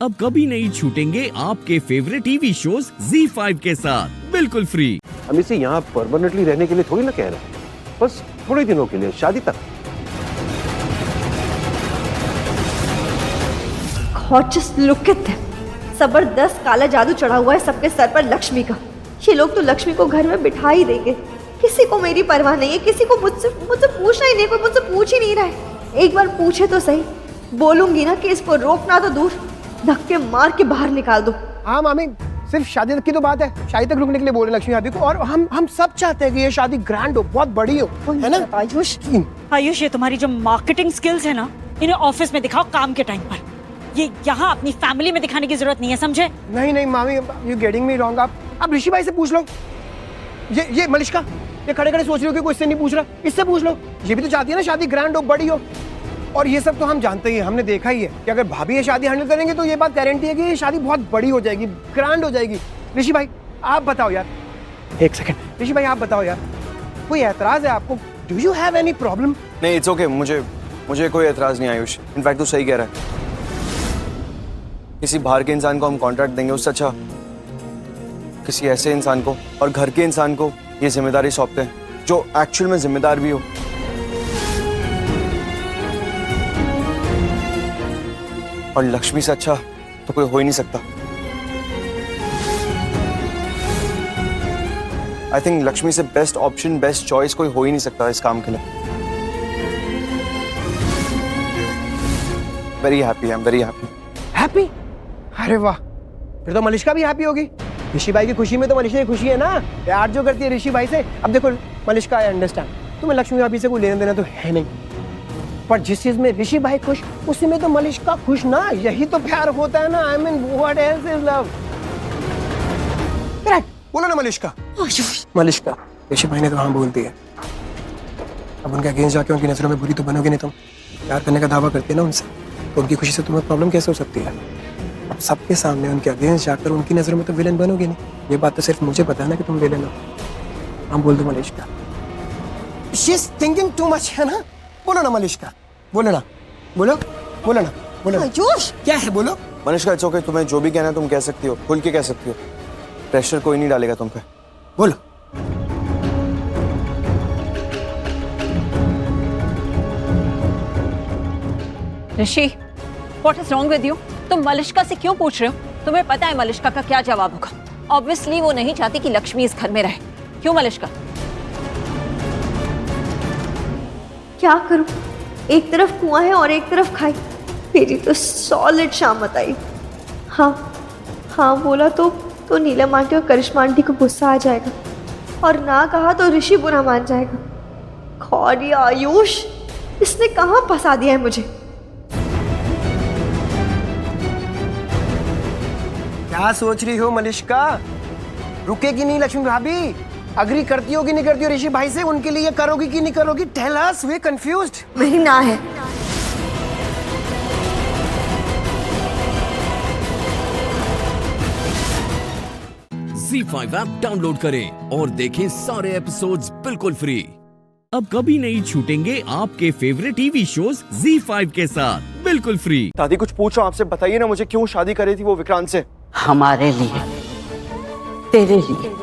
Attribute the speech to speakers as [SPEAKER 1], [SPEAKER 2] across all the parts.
[SPEAKER 1] अब कभी नहीं छूटेंगे आपके फेवरेट टीवी शोज ZEE5 के साथ बिल्कुल फ्री।
[SPEAKER 2] हम इसे यहाँ परमानेंटली रहने के लिए थोड़ी ना कह रहे हैं, बस थोड़े दिनों के लिए, शादी तक।
[SPEAKER 3] Just look at them. जबरदस्त काला जादू चढ़ा हुआ है सबके सर पर लक्ष्मी का। ये लोग तो लक्ष्मी को घर में बिठा ही देंगे। किसी को मेरी परवाह नहीं है, किसी को मुझसे पूछना ही नहीं, कोई मुझसे पूछ ही नहीं रहा है। एक बार पूछे तो सही, बोलूंगी ना कि इसको रोकना तो दूर, धक्के मार के बाहर निकाल दो।
[SPEAKER 4] हाँ मामी, सिर्फ शादी तक की तो बात है, शादी तक रुकने के लिए बोल रहे लक्ष्मी भाभी को। और हम सब चाहते हैं कि ये शादी ग्रैंड हो, बहुत बड़ी हो, है ना
[SPEAKER 3] आयुष?
[SPEAKER 5] आयुष, ये तुम्हारी जो मार्केटिंग स्किल्स है ना, इन्हें ऑफिस में दिखाओ काम के टाइम पर। ये यहाँ अपनी फैमिली में दिखाने की जरूरत नहीं है, समझे?
[SPEAKER 4] नहीं मामी, यू गेटिंग मी रॉन्ग। आप ऋषि भाई से पूछ लो। ये मलिष्का, ये खड़े खड़े सोच रहे हो कि कोई इससे नहीं पूछ रहा, इससे पूछ लो। ये भी तो चाहती है ना शादी ग्रैंड हो, बड़ी हो। और ये सब तो हम जानते ही हैं, हमने देखा ही है कि अगर भाभी ये शादी हैंडल करेंगे तो ये बात गारंटी है कि ये शादी बहुत बड़ी हो जाएगी, ग्रैंड हो जाएगी। ऋषि भाई आप बताओ यार, एक सेकंड। ऋषि भाई आप बताओ यार, कोई एतराज है आपको? Do you have any problem?
[SPEAKER 6] नहीं, इट्स ओके, मुझे कोई एतराज नहीं आयुष। इनफैक्ट तू सही कह रहा है। किसी बाहर के इंसान को हम कॉन्ट्रैक्ट देंगे, उससे अच्छा किसी ऐसे इंसान को और घर के इंसान को ये जिम्मेदारी सौंपते हैं जो एक्चुअल में जिम्मेदार भी हो। और लक्ष्मी से अच्छा तो कोई हो ही नहीं सकता। आई थिंक लक्ष्मी से बेस्ट ऑप्शन, बेस्ट चॉइस कोई हो ही नहीं सकता इस काम के लिए। Very happy, I am very happy.
[SPEAKER 4] Happy? अरे वाह, फिर तो मलिष्का भी हैप्पी होगी। ऋषि भाई की खुशी में तो मलिष्का की खुशी है ना, प्यार जो करती है ऋषि भाई से। अब देखो मलिष्का, आई अंडरस्टैंड, तुम्हें लक्ष्मी भाभी से कोई लेना देना तो है नहीं, पर जिस चीज में ऋषि भाई खुश, उसी में तो मलिष्का खुश ना। यही तो प्यार होता है ना। I mean what else is love? Correct, बोलो ना मलिष्का। मलिष्का, ऋषि भाई ने तो हाँ बोल दिया। अब उनके अगेंस्ट जाके उनकी नजरों में बुरी तो बनोगे नहीं तुम। प्यार करने का दावा करते हैं ना उनसे, तो उनकी खुशी से तुम्हें प्रॉब्लम कैसे हो सकती है? अब सबके सामने उनके अगेंस्ट जाकर उनकी नजरों में तो विलेन बनोगे नहीं। ये बात तो सिर्फ मुझे पता है ना कि तुम विलेन हो। हम बोल दो Malishka, she is thinking too much, है ना? बोलो ना मलिष्का, बोलो ना, बोलो बोलो ना, बोलो।
[SPEAKER 3] आयुष
[SPEAKER 4] क्या है, बोलो।
[SPEAKER 6] मनिष्का, इट्स ओके, तुम्हें जो भी कहना है तुम कह सकती हो, खुल के कह सकती हो। प्रेशर कोई नहीं डालेगा तुम पे।
[SPEAKER 4] बोलो।
[SPEAKER 5] Rishi, what is wrong with you? तुम मलिष्का से क्यों पूछ रहे हो? तुम्हें पता है मलिष्का का क्या जवाब होगा। ऑब्वियसली वो नहीं चाहती कि लक्ष्मी इस घर में रहे। क्यों मलिष्का?
[SPEAKER 3] क्या करूं? एक तरफ कुआं है और एक तरफ खाई। मेरी तो सॉलिड शामत आई। हाँ बोला तो नीलम आंटी और करिश्मा आंटी को गुस्सा आ जाएगा, और ना कहा तो ऋषि बुरा मान जाएगा। गॉड, ये आयुष, इसने कहाँ फंसा दिया है मुझे?
[SPEAKER 4] क्या सोच रही हो मलिष्का? रुकेगी नहीं लक्ष्मी भाभी? अग्री करती हो कि नहीं करती हो ऋषि भाई से? उनके लिए करोगी कि नहीं करोगी? Tell us, we confused.
[SPEAKER 3] मेरी ना है।
[SPEAKER 1] ZEE5 ऐप डाउनलोड करें और देखें सारे एपिसोड्स बिल्कुल फ्री। अब कभी नहीं छूटेंगे आपके फेवरेट टीवी शोज ZEE5 के साथ बिल्कुल फ्री।
[SPEAKER 6] दादी, कुछ पूछो, आपसे बताइए ना, मुझे क्यों शादी करी थी वो विक्रांत से?
[SPEAKER 7] हमारे लिए, तेरे लिए,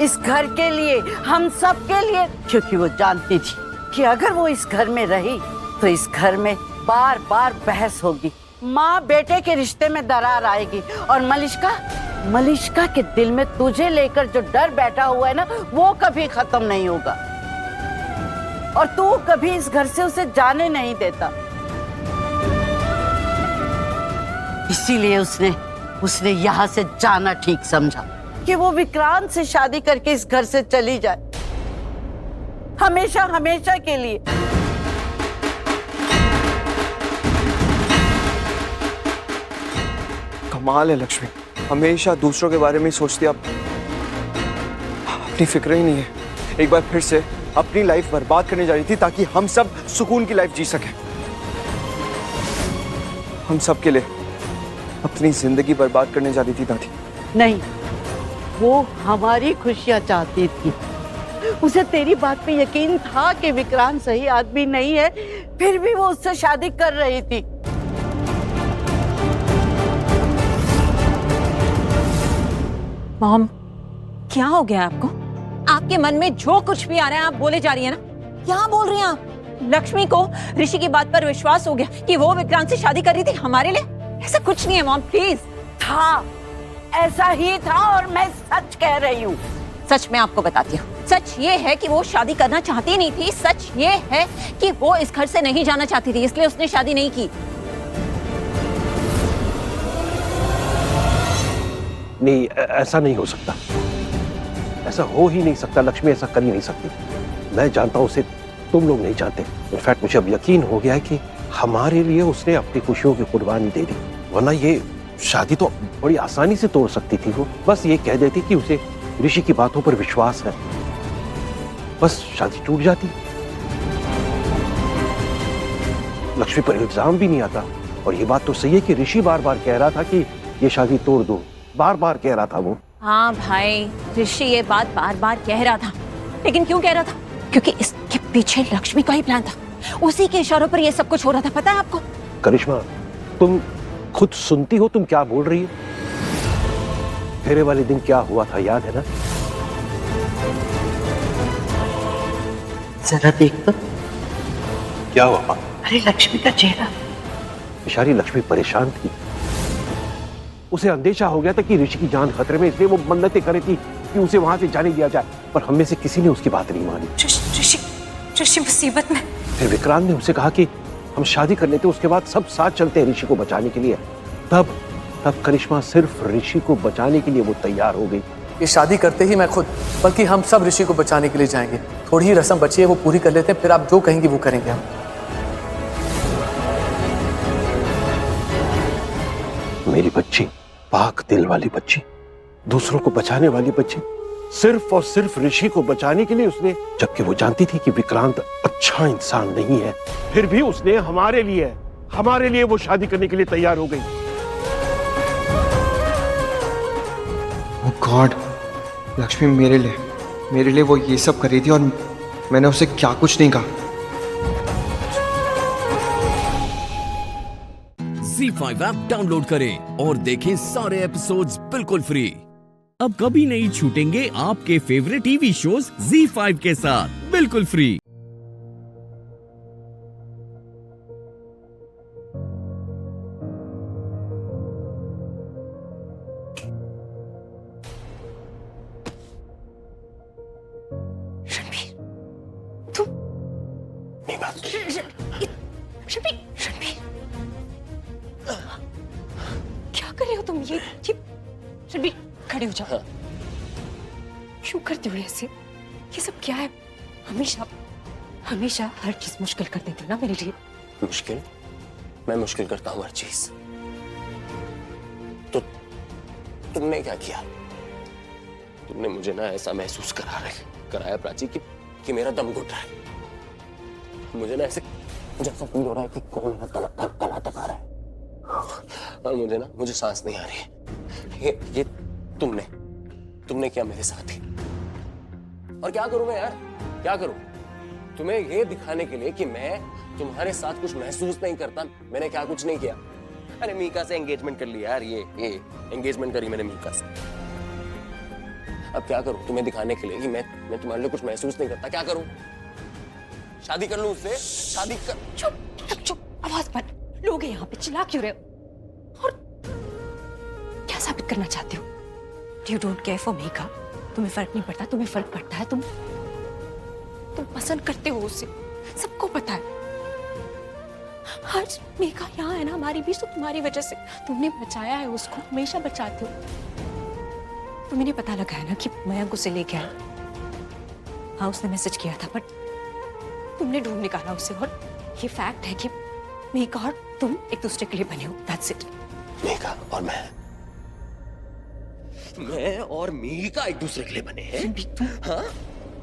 [SPEAKER 7] इस घर के लिए, हम सब के लिए। क्योंकि वो जानती थी कि अगर वो इस घर में रही तो इस घर में बार बार बहस होगी, माँ बेटे के रिश्ते में दरार आएगी, और मलिष्का के दिल में तुझे लेकर जो डर बैठा हुआ है ना, वो कभी खत्म नहीं होगा। और तू कभी इस घर से उसे जाने नहीं देता। इसीलिए उसने यहाँ से जाना ठीक समझा कि वो विक्रांत से शादी करके इस घर से चली जाए, हमेशा हमेशा के लिए।
[SPEAKER 6] कमाल है लक्ष्मी, हमेशा दूसरों के बारे में ही सोचती, आप अपनी फिक्र ही नहीं है। एक बार फिर से अपनी लाइफ बर्बाद करने जा रही थी ताकि हम सब सुकून की लाइफ जी सकें। हम सब के लिए अपनी जिंदगी बर्बाद करने जा रही थी दादी।
[SPEAKER 7] नहीं, वो हमारी खुशियां चाहती थी। उसे तेरी बात पे यकीन था कि विक्रांत सही आदमी नहीं है, फिर भी वो उससे शादी कर रही थी।
[SPEAKER 5] मॉम, क्या हो गया आपको? आपके मन में जो कुछ भी आ रहा है आप बोले जा रही है ना? क्या बोल रही हैं आप? लक्ष्मी को ऋषि की बात पर विश्वास हो गया कि वो विक्रांत से शादी कर रही थी हमारे लिए? ऐसा कुछ नहीं है मॉम, प्लीज।
[SPEAKER 7] था, ऐसा ही था और मैं सच कह रही हूँ।
[SPEAKER 5] सच मैं आपको बताती हूँ। सच ये है कि वो शादी करना चाहती नहीं थी। सच ये है कि वो इस घर से नहीं जाना चाहती थी, इसलिए उसने शादी नहीं की।
[SPEAKER 2] नहीं, ऐसा नहीं हो सकता, ऐसा हो ही नहीं सकता। लक्ष्मी ऐसा कर ही नहीं सकती। मैं जानता हूं उसे, तुम लोग नहीं जानते। इनफैक्ट मुझे अब यकीन हो गया है कि हमारे लिए उसने अपनी खुशियों की कुर्बानी दे दी, वरना ये शादी तो बड़ी आसानी से तोड़ सकती थी। वो बस ये कह देती कि उसे ऋषि की बातों पर विश्वास है, बस शादी टूट जाती। लक्ष्मी पर इल्जाम भी नहीं आता। और ये बात तो सही है कि ऋषि बार बार कह रहा था कि ये शादी तोड़ दो, बार बार कह रहा था वो।
[SPEAKER 5] हाँ भाई, ऋषि ये बात बार बार कह रहा था, लेकिन क्यों कह रहा था? क्योंकि इसके पीछे लक्ष्मी का ही प्लान था। उसी के इशारों पर ये सब कुछ हो रहा था, पता है आपको?
[SPEAKER 2] करिश्मा, तुम खुद सुनती हो तुम क्या बोल रही हो? फेरे वाले दिन क्या हुआ था याद है ना?
[SPEAKER 7] जरा देख तो।
[SPEAKER 2] क्या हुआ मां?
[SPEAKER 7] अरे लक्ष्मी का चेहरा।
[SPEAKER 2] बेचारी लक्ष्मी परेशान थी। उसे अंदेशा हो गया था कि ऋषि की जान खतरे में, इसलिए वो मन्नतें कर रही थी कि उसे वहां से जाने दिया जाए, पर हम में से किसी ने उसकी बात नहीं मानी।
[SPEAKER 5] ऋषि मुसीबत में।
[SPEAKER 2] फिर विक्रांत ने उसे कहा कि हम शादी कर लेते, उसके बाद सब साथ चलते हैं ऋषि को बचाने के लिए। तब करिश्मा सिर्फ ऋषि को बचाने के लिए वो तैयार हो गई।
[SPEAKER 4] ये शादी करते ही मैं खुद, बल्कि हम सब ऋषि को बचाने के लिए जाएंगे। थोड़ी ही रस्म बची है, वो पूरी कर लेते हैं, फिर आप जो कहेंगे वो करेंगे हम।
[SPEAKER 2] मेरी बच्ची, पाक दिल वाली बच्ची, दूसरों को बचाने वाली बच्ची, सिर्फ और सिर्फ ऋषि को बचाने के लिए उसने, जबकि वो जानती थी कि विक्रांत अच्छा इंसान नहीं है, फिर भी उसने हमारे लिए वो शादी करने के लिए तैयार हो गई।
[SPEAKER 8] ओह गॉड, लक्ष्मी मेरे लिए वो ये सब कर रही थी और मैंने उसे क्या कुछ नहीं कहा।
[SPEAKER 1] ZEE5 ऐप डाउनलोड करें और देखें सारे एपिसोड्स बिल्कुल फ्री। अब कभी नहीं छूटेंगे आपके फेवरेट टीवी शोज ZEE5 के साथ बिल्कुल फ्री।
[SPEAKER 5] क्या कर रहे हो तुम? ये रणबीर, खड़े हो जाओ। क्यों करते हो ऐसे? ये सब क्या है? हमेशा हर चीज मुश्किल कर देते हो ना मेरे लिए।
[SPEAKER 9] मुश्किल? मैं मुश्किल करता हूँ हर चीज। तो तुमने क्या किया? तुमने मुझे ना ऐसा महसूस कराया प्राची कि मेरा दम घुट रहा है। मुझे ना ऐसे जैसा फील हो रहा है कि कौन ना तला टका रहा है, और मुझे सांस नहीं आ रही है। ये तुमने क्या मेरे साथ ही? और क्या करूं मैं यार, क्या करूं? तुम्हें ये दिखाने के लिए कि मैं तुम्हारे साथ कुछ महसूस नहीं करता, मैंने क्या कुछ नहीं किया। अरे मीका से एंगेजमेंट कर लिया यार, ये एंगेजमेंट करी मैंने मीका से। अब क्या करूं तुम्हें दिखाने के लिए कि मैं तुम्हारे लिए कुछ महसूस नहीं करता? क्या करूं? शादी कर लूं उससे? शादी कर।
[SPEAKER 5] चुप, आवाज मत। लोग यहाँ पे चिल्ला क्यों रहे हो? और क्या साबित करना चाहते हो? You don't care for Mika? तुम्हें फर्क नहीं पड़ता? तुम्हें फर्क पड़ता है? तुम पसंद करते हो उसे, सबको पता है। आज मीका यहाँ है ना हमारी बीच, तो तुम्हारी वजह से। तुमने बचाया है उसको, हमेशा बचाते हो। तुम्हें नहीं पता लगा है ना कि मयंक उसे लेके आया? हाँ, उसने मैसेज किया था, बट तुमने ढूंढ निकाला उसे। और ये फैक्ट है कि मीका और तुम एक दूसरे के लिए बने हो। That's it.
[SPEAKER 9] मीका और मैं और मीका एक दूसरे के लिए बने हैं? हाँ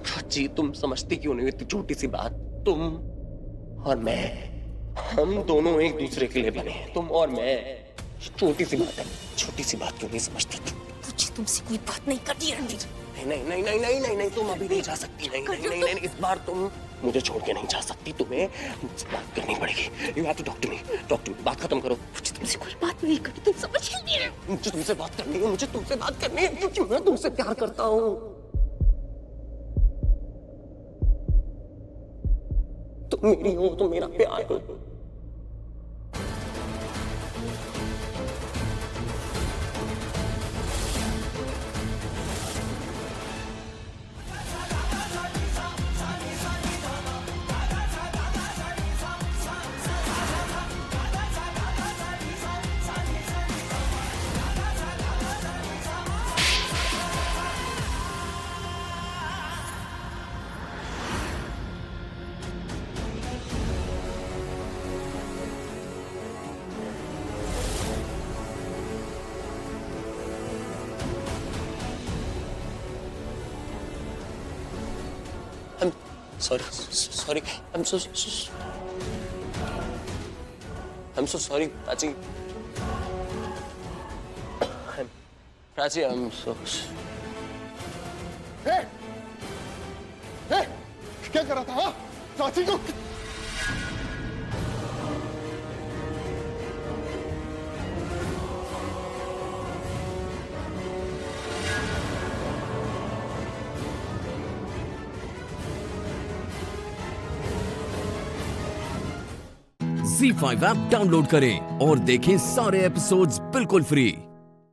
[SPEAKER 9] प्राची, तुम समझती क्यों नहीं? इतनी छोटी सी बात, तुम और मैं, हम दोनों एक दूसरे के लिए बने हैं, तुम और मैं। छोटी सी बात है, छोटी सी बात क्यों नहीं समझती?
[SPEAKER 5] मुझे तुमसे कोई बात नहीं करनी रणवीर।
[SPEAKER 9] नहीं, तुम अभी नहीं जा सकती। नहीं, इस बार तुम मुझे छोड़ के नहीं जा सकती। तुम्हें मुझसे बात करनी पड़ेगी। You have to talk to me. बात खत्म करो।
[SPEAKER 5] मुझे तुमसे कोई बात नहीं करनी, तुम समझ ही नहीं रहे।
[SPEAKER 9] मुझे तुमसे बात करनी है, मुझे तुमसे बात करनी है क्योंकि मैं तुमसे प्यार करता हूं। तुम मेरी हो तो मेरा प्यार हो। Sorry. I'm so sorry, Prachi. Prachi, I'm so.
[SPEAKER 10] Hey, क्या कर रहा था? हाँ? प्राची को
[SPEAKER 1] ZEE5 ऐप डाउनलोड करें और देखें सारे एपिसोड्स बिल्कुल फ्री।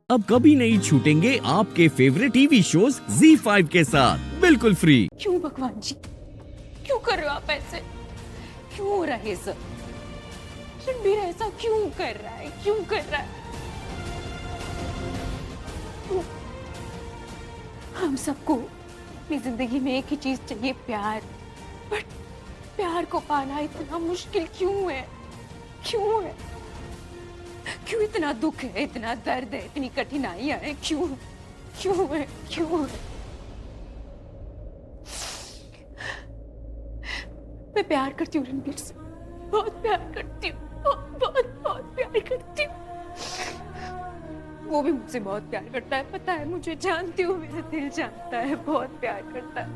[SPEAKER 1] अब कभी नहीं छूटेंगे आपके फेवरेट टीवी शोज ZEE5 के साथ बिल्कुल फ्री।
[SPEAKER 5] क्यों भगवान जी, क्यों कर रहे हो आप ऐसे? क्यों हो रहा है ये सब? रणबीर ऐसा क्यों कर रहा है? क्यों कर रहा है? हम सबको अपनी जिंदगी में एक ही चीज चाहिए, प्यार। बट प्यार को पाना इतना मुश्किल क्यों है? क्यों है? क्यों इतना दुख है, इतना दर्द है, इतनी कठिनाइयां हैं? क्यों क्यों है? क्यों है? मैं प्यार करती हूँ रणबीर से, बहुत प्यार करती हूँ, बहुत प्यार करती हूँ। वो भी मुझसे बहुत प्यार करता है, पता है मुझे, जानती हूँ, मेरा दिल जानता है, बहुत प्यार करता है।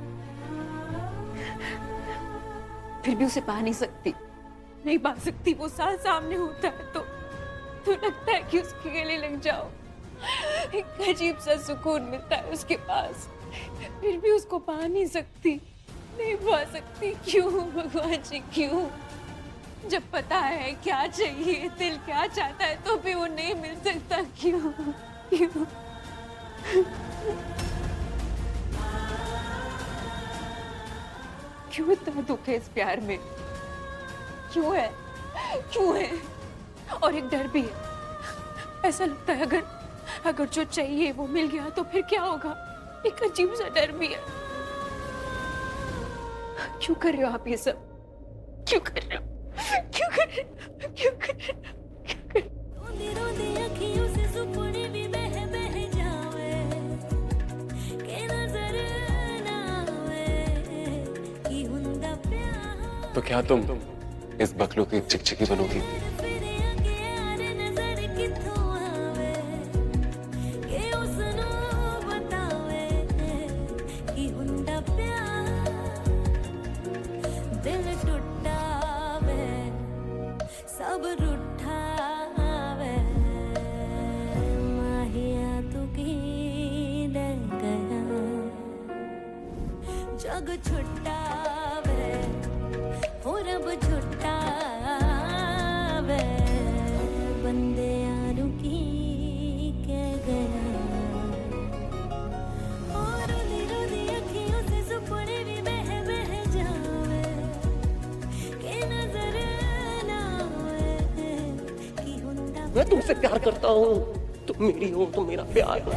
[SPEAKER 5] फिर भी उसे पा नहीं सकती, नहीं पा सकती। वो सामने होता है तो लगता है कि उसके गले लग जाओ, एक अजीब सा सुकून मिलता है उसके पास। फिर भी उसको पा नहीं सकती, नहीं पा सकती। क्यों भगवान जी, क्यों? जब पता है क्या चाहिए, दिल क्या चाहता है, तो भी वो नहीं मिल सकता। क्यों? क्यों? क्यों इतना दुख है इस प्यार में? क्यों है? क्यों है? और एक डर भी है। ऐसा लगता है अगर जो चाहिए वो मिल गया तो फिर क्या होगा? एक अजीब सा डर भी है। क्यों कर रहे हो आप ये सब? क्यों कर रहे हो? क्यों कर रहे हो? क्यों कर रहे हो? क्यों कर रहे हो?
[SPEAKER 9] तो क्या तुम इस बकलों की चिकचिकी बनोगी?
[SPEAKER 11] सब रूठा वे माहिया तू की दे गया, जग छुट्टा वे हो रब छुट्टा वे, बंदे यारू की कह गया। और रोदी रोदी अखियों से सुपने भी बह जावे, के नजर
[SPEAKER 9] मैं तुमसे प्यार करता हूँ, तुम मेरी हो तो मेरा प्यार हो।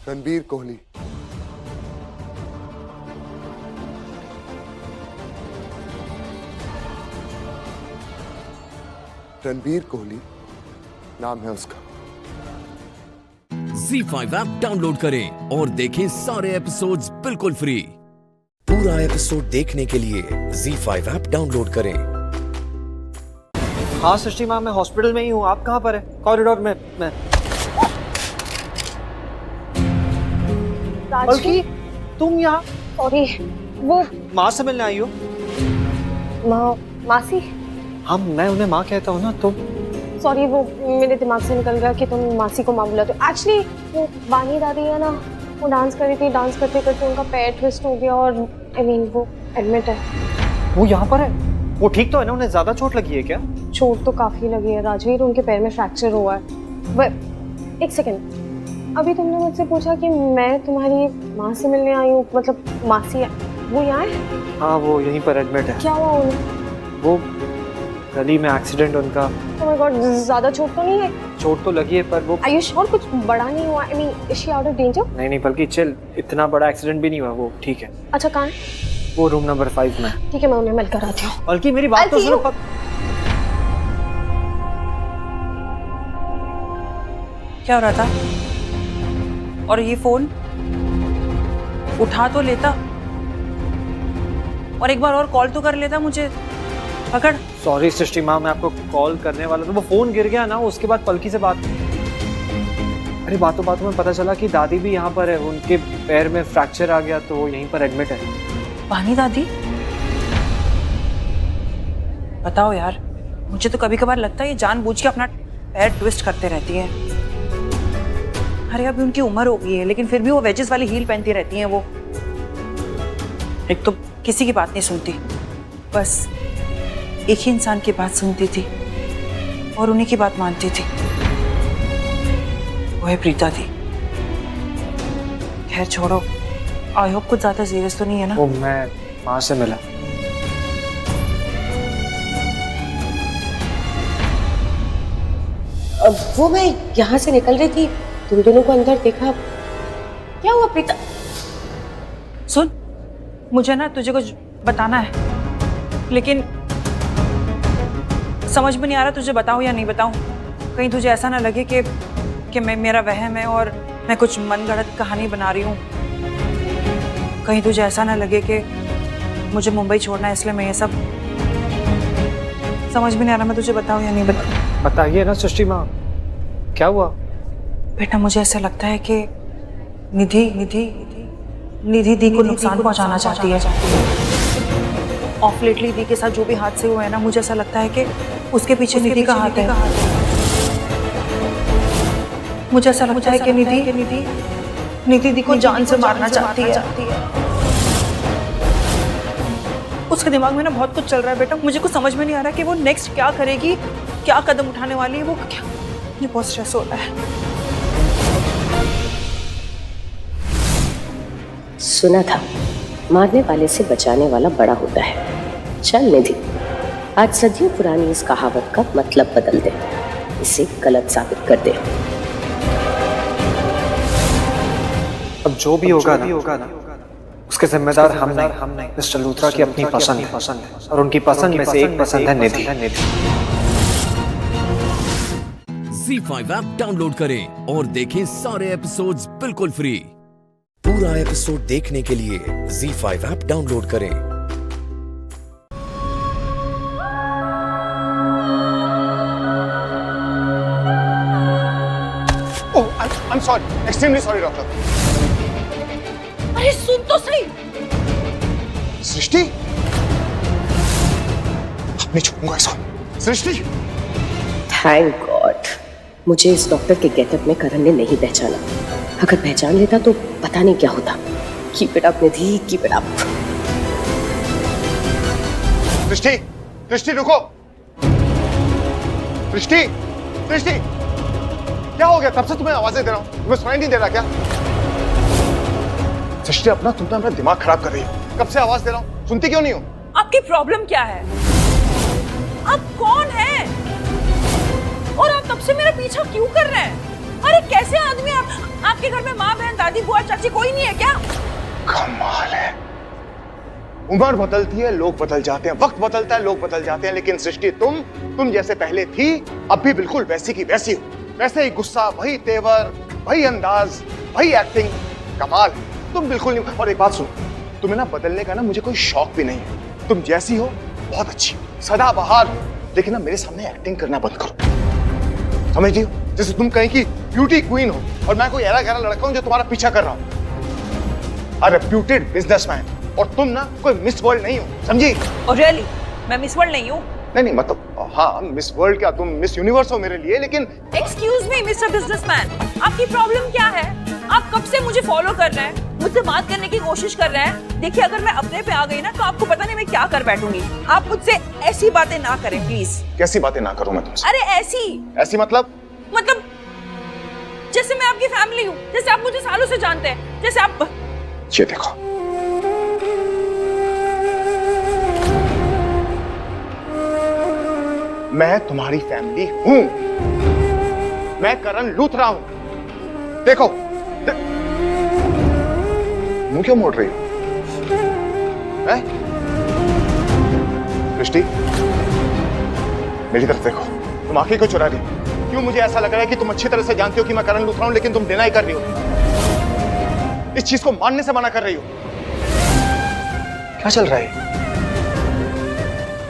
[SPEAKER 10] रणबीर कोहली, रणबीर कोहली नाम है उसका।
[SPEAKER 1] ZEE5 ऐप डाउनलोड करें और देखें सारे एपिसोड्स बिल्कुल फ्री।
[SPEAKER 12] पूरा एपिसोड देखने के लिए ZEE5 ऐप डाउनलोड करें।
[SPEAKER 8] हाँ सृष्टि माँ, मैं हॉस्पिटल में ही हूँ। आप कहाँ पर है? कॉरिडोर में। मैं बल्कि तुम यहाँ?
[SPEAKER 3] सॉरी, वो
[SPEAKER 8] माँ से मिलने आई हो?
[SPEAKER 3] मासी।
[SPEAKER 8] हाँ, मैं उन्हें माँ कहता हूँ ना, तो
[SPEAKER 3] सॉरी, वो मेरे दिमाग से निकल गया कि तुम मासी को माँ बुलाते हो। एक्चुअली वो बानी दादी है ना, वो डांस कर रही थी, डांस करते करते उनका पैर ट्विस्ट हो गया और वो एडमिट है।
[SPEAKER 8] वो यहाँ पर है? वो ठीक तो है ना? उन्हें ज्यादा चोट लगी है क्या?
[SPEAKER 3] चोट तो काफी लगी है राजवीर, उनके पैर में फ्रैक्चर हुआ है। एक सेकेंड, अभी तुमने मुझसे पूछा कि मैं तुम्हारी माँ से मिलने आई हूँ, मतलब मासी है, वो यहाँ है?
[SPEAKER 8] हाँ, वो यहीं पर एडमिट है।
[SPEAKER 3] क्या हुआ उन्हें?
[SPEAKER 8] वो गली में एक्सीडेंट उनका।
[SPEAKER 3] Oh my God, ज्यादा चोट तो नहीं है?
[SPEAKER 8] चोट तो लगी है पर वो।
[SPEAKER 3] Are you sure कुछ बड़ा नहीं हुआ? I mean, is she out of danger?
[SPEAKER 8] नहीं, बल्कि चिल, इतना बड़ा एक्सीडेंट भी नहीं हुआ, वो ठीक है।
[SPEAKER 3] अच्छा, कहाँ है?
[SPEAKER 8] वो रूम नंबर 5 में।
[SPEAKER 3] ठीक है, मैं उन्हें मिलकर आती हूँ।
[SPEAKER 8] बल्कि मेरी बात तो सुनो।
[SPEAKER 13] क्या हो रहा था? और ये फोन उठा तो लेता और एक बार और कॉल तो कर लेता मुझे। पकड़।
[SPEAKER 8] सॉरी सृष्टि माँ, मैं आपको कॉल करने वाला था, वो फोन गिर गया ना, उसके बाद पलकी से बात। अरे बातों में पता चला कि दादी भी यहाँ पर है, उनके पैर में फ्रैक्चर आ गया तो वो यहीं पर एडमिट है।
[SPEAKER 13] बानी दादी? बताओ यार, मुझे तो कभी कभार लगता है ये जानबूझ के अपना पैर ट्विस्ट करते रहती है। अरे अभी उनकी उम्र हो गई है, लेकिन फिर भी वो वेजेस वाली हील पहनती रहती हैं। वो एक तो किसी की बात नहीं सुनती, बस एक ही इंसान की बात सुनती थी और उन्हीं की बात मानती थी, वो है प्रीता थी। खैर छोड़ो, आई होप कुछ ज्यादा सीरियस तो नहीं है ना?
[SPEAKER 8] वो मैं माँ से मिला।
[SPEAKER 14] अब वो मैं यहाँ से निकल रही थी, तुम दोनों को अंदर देखा। क्या हुआ प्रीता?
[SPEAKER 13] सुन, मुझे ना तुझे कुछ बताना है, लेकिन समझ में नहीं आ रहा तुझे बताऊं या नहीं बताऊं। कहीं तुझे ऐसा ना लगे कि मेरा वहम है और मैं कुछ मनगढ़ंत कहानी बना रही हूं। कहीं तुझे ऐसा ना लगे कि मुझे मुंबई छोड़ना है इसलिए मैं ये सब। समझ में नहीं आ रहा मैं तुझे बताऊं या नहीं बताऊं।
[SPEAKER 8] बताइए ना सृष्टि माँ, क्या हुआ?
[SPEAKER 13] बेटा, मुझे ऐसा लगता है कि निधि दी को नुकसान पहुंचाना चाहती है। ऑफ लेटली दी के साथ जो भी हादसे हुए हैं ना, मुझे ऐसा लगता है कि उसके पीछे निधि का हाथ है। मुझे ऐसा लगता है कि निधि दी को जान से मारना चाहती है। उसके दिमाग में ना बहुत कुछ चल रहा है बेटा, मुझे कुछ समझ में नहीं आ रहा कि वो नेक्स्ट क्या करेगी, क्या कदम उठाने वाली है, वो क्या। मुझे बहुत स्ट्रेस हो रहा है।
[SPEAKER 14] सुना था मारने वाले से बचाने वाला बड़ा होता है। चल निधि, आज सदियों पुरानी इस कहावत का मतलब बदल दे, इसे गलत साबित कर दे।
[SPEAKER 8] अब जो भी होगा ना, उसके जिम्मेदार हम नहीं। मिस्टर लूथरा की अपनी पसंद है और उनकी पसंद में से एक पसंद है निधि।
[SPEAKER 1] ZEE5 ऐप डाउनलोड करें और देखें सारे एपिसोड्स बिल्कुल फ्री।
[SPEAKER 12] पूरा एपिसोड देखने के लिए ZEE5 ऐप डाउनलोड करें।
[SPEAKER 10] I'm sorry, extremely sorry, doctor.
[SPEAKER 5] अरे सुन तो सही।
[SPEAKER 10] सृष्टि, नहीं छोड़ूंगा ऐसा। सृष्टि,
[SPEAKER 14] थैंक गॉड, मुझे इस डॉक्टर के गेटअप में करण ने नहीं पहचाना। अगर पहचान लेता तो पता नहीं क्या होता। Keep it up Nidhi, keep it up.
[SPEAKER 10] Srishti रुको। सृष्टि, क्या हो गया? तब से तुम्हें आवाजें दे रहा हूँ, तुम्हें सुनाई नहीं दे रहा क्या? सृष्टि, तुम अपना दिमाग खराब कर रही हो। कब से आवाज दे रहा हूँ, सुनती क्यों नहीं हो?
[SPEAKER 13] आपकी प्रॉब्लम क्या है? आप कौन हैं? और आप तब से मेरा पीछा क्यों कर रहे हैं? अरे कैसे आदमी आप? आपके घर में माँ, बहन, दादी, बुआ, चाची कोई नहीं है क्या?
[SPEAKER 10] कमाल है। उम्र बदलती है, लोग बदल जाते हैं, वक्त बदलता है, लोग बदल जाते हैं, लेकिन सृष्टि तुम जैसे पहले थी अब भी बिल्कुल वैसी की वैसी हो। वैसे ही गुस्सा, वही तेवर, वही अंदाज, वही एक्टिंग, कमाल। तुम बिल्कुल नहीं। और एक बात सुनो, तुम्हें ना बदलने का ना मुझे कोई शौक भी नहीं है। तुम जैसी हो बहुत अच्छी, सदाबहार, लेकिन ना मेरे सामने एक्टिंग करना बंद करो, समझ रही हो? जैसे तुम कहीं की ब्यूटी क्वीन हो और मैं कोई ऐरा गहरा लड़का हूं जो तुम्हारा पीछा कर रहा हूं। अ रेप्यूटेड बिजनेसमैन, और तुम ना कोई मिस वर्ल्ड नहीं हो, समझी?
[SPEAKER 13] और रियली मैं मिस वर्ल्ड नहीं हूँ?
[SPEAKER 10] नहीं मतलब हाँ, मिस वर्ल्ड क्या, तुम मिस यूनिवर्स हो मेरे लिए, लेकिन
[SPEAKER 13] एक्सक्यूज मी मिस्टर बिजनेसमैन, आपकी प्रॉब्लम क्या है? आप कब से मुझे फॉलो कर रहे हैं, मुझसे बात करने की कोशिश कर रहे हैं। देखिए अगर मैं अपने पे आ गई ना तो आपको पता नहीं मैं क्या कर बैठूंगी। आप मुझसे ऐसी बातें ना करें प्लीज।
[SPEAKER 10] कैसी बातें ना करूं मैं तुमसे?
[SPEAKER 13] अरे ऐसी
[SPEAKER 10] मतलब
[SPEAKER 13] जैसे मैं आपकी फैमिली हूँ, जैसे आप मुझे सालों से जानते हैं, जैसे आप।
[SPEAKER 10] ये देखो, मैं तुम्हारी फैमिली हूं, मैं करण लूथरा हूं। देखो मुंह क्यों मोड़ रही हो? सृष्टि मेरी तरफ देखो, तुम आंखें क्यों चुरा रही? क्यों? मुझे ऐसा लग रहा है कि तुम अच्छी तरह से जानती हो कि मैं करण लूथरा हूं, लेकिन तुम डिनाई कर रही हो, इस चीज को मानने से मना कर रही हो। क्या चल रहा है?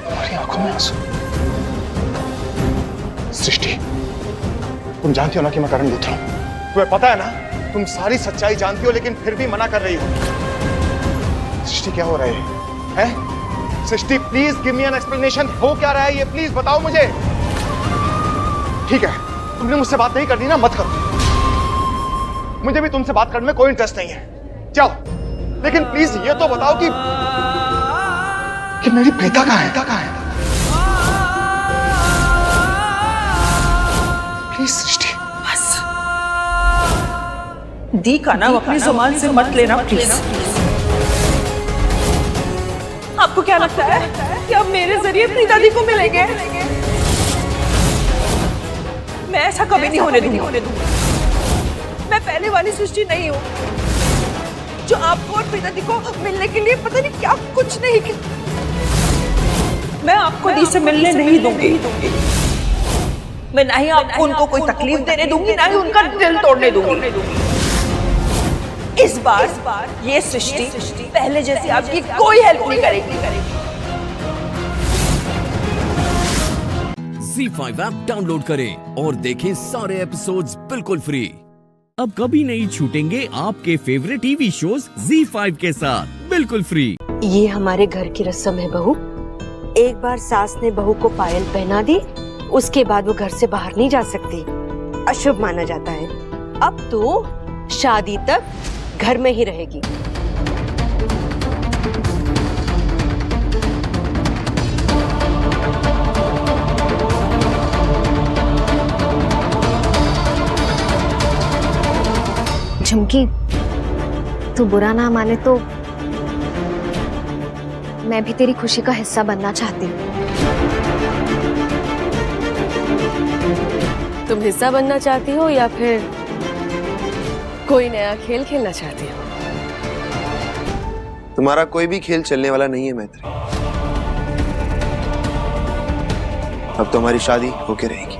[SPEAKER 10] तुम्हारी आंखों में आंसू। सृष्टि तुम जानती हो ना कि मैं करण लूथरा हूं, तुम्हें पता है ना, तुम सारी सच्चाई जानती हो लेकिन फिर भी मना कर रही हो। सृष्टि क्या हो रहा है? Srishti please give me an explanation, हो क्या रहा है ये, प्लीज बताओ मुझे। ठीक है, तुमने मुझसे बात नहीं करनी ना, मत करो, मुझे भी तुमसे बात करने में कोई इंटरेस्ट नहीं है, जाओ। लेकिन प्लीज ये तो बताओ कि मेरी प्रीता कहाँ है? प्लीज सृष्टि,
[SPEAKER 13] बस दी का नाम अपनी जुबान से मत लेना प्लीज। आपको क्या लगता है कि अब मेरे जरिए प्रीता दी को मिलेंगे? मैं ऐसा कभी नहीं होने दूंगी। मैं पहले वाली सृष्टि नहीं हूँ जो आपको और प्रीता दी को मिलने के लिए पता नहीं क्या कुछ नहीं किया। मैं आपको दी से मिलने नहीं दूंगी। मैं ना ही आपको उनको कोई तकलीफ देने दूंगी, ना ही उनका दिल तोड़ने दूंगी। इस बार ये सृष्टि पहले जैसी आपकी कोई हेल्प नहीं करेगी।
[SPEAKER 1] ZEE5 ऐप डाउनलोड करें और देखें सारे एपिसोड्स बिल्कुल फ्री। अब कभी नहीं छूटेंगे आपके फेवरेट टीवी शोज ZEE5 के साथ बिल्कुल फ्री।
[SPEAKER 3] ये हमारे घर की रस्म है बहू। एक बार सास ने बहू को पायल पहना दी, उसके बाद वो घर से बाहर नहीं जा सकती, अशुभ माना जाता है। अब तो शादी तक घर में ही रहेगी।
[SPEAKER 15] झुमकी, तू बुरा ना माने तो मैं भी तेरी खुशी का हिस्सा बनना चाहती हूँ।
[SPEAKER 16] तुम हिस्सा बनना चाहती हो या फिर कोई नया खेल खेलना चाहती हो?
[SPEAKER 6] तुम्हारा कोई भी खेल चलने वाला नहीं है मैत्री। अब तो हमारी शादी होके रहेगी।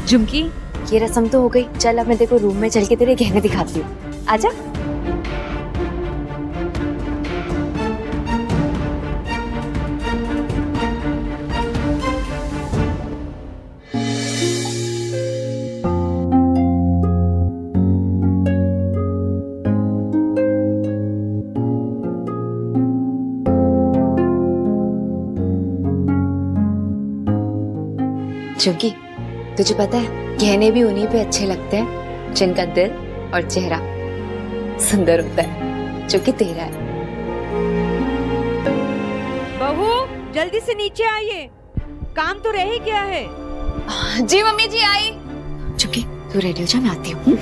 [SPEAKER 15] झुमकी, ये रस्म तो हो गई, चल अब मैं तेरे को रूम में चल के तेरे गहने दिखाती हूँ। आजा। झुमकी, तुझे पता है गहने भी उन्हीं पे अच्छे लगते हैं जिनका दिल और चेहरा सुंदर होता है, जो कि तेरा है।
[SPEAKER 17] बहू, जल्दी से नीचे आइए, काम तो रह ही गया है।
[SPEAKER 15] जी मम्मी जी, आई। झुमकी, तू रेडी हो जा, मैं आती हूँ।